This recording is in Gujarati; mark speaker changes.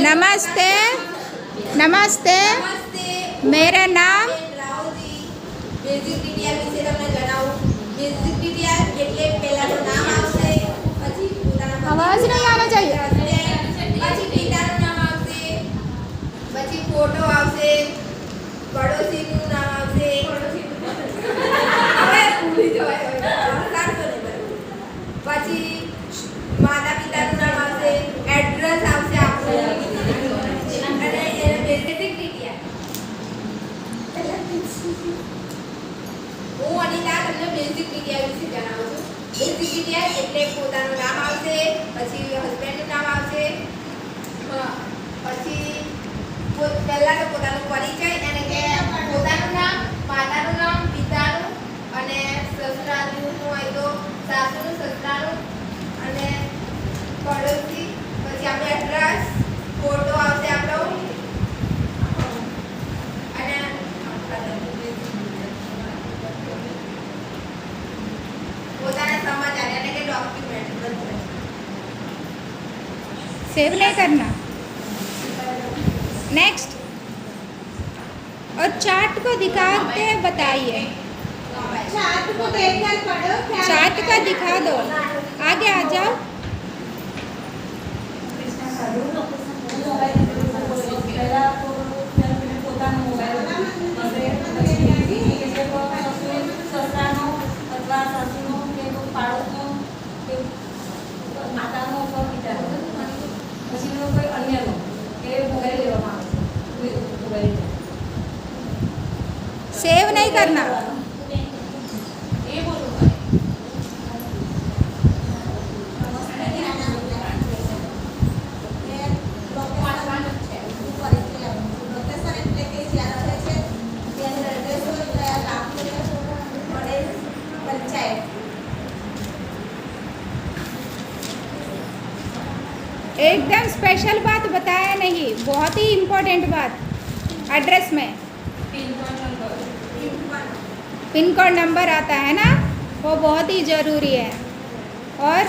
Speaker 1: नमस्ते नमस्ते मेरा नाम
Speaker 2: બેઝિક ડીટીઆર વિશે તમને જણાવું. બેઝિક ડીટીઆર એટલે પહેલાનું નામ આવશે, પછી પોતાના
Speaker 1: आवाज नहीं आना चाहिए.
Speaker 2: પછી પિતાનું નામ આવશે, પછી ફોટો આવશે, પડોશીનું નામ આવશે, હવે ભૂલી જવાય હવે સાચો નહીં બરાબર. પછી માતા પિતાનું નામ આવશે, એડ્રેસ આવશે આપણું, અને બેઝિક ડીટીઆર. હું અનિતા તમને બેઝિક ડીટીઆર વિશે જણાવું છું. બેઝિક ડીટીઆર એટલે પોતાનું નામ આવશે, પછી હસબન્ડનું નામ આવશે, પછી પહેલા તો પોતાનો પરિચય, અને કે પોતાનું નામ, માતાનું નામ, પિતાનું, અને સસરાનું હોય તો સાસુનું, સસરાનું, અને પડોશી, પછી આપણે એડ્રેસ, ફોટો આવશે આપણો, અને પોતાના સમાચાર એટલે કે ડોક્યુમેન્ટ બધું.
Speaker 1: सेव नहीं करना. नेक्स्ट. और चार्ट को दिखाते बताइए.
Speaker 2: चार्ट को देखकर पढ़ो.
Speaker 1: चार्ट का दिखा दो. आगे आ जाओ. सेव नहीं करना. एकदम स्पेशल बात बताया नहीं, बहुत ही इम्पोर्टेंट बात. एड्रेस में पिन कोड नंबर आता है ना, वो बहुत ही ज़रूरी है. और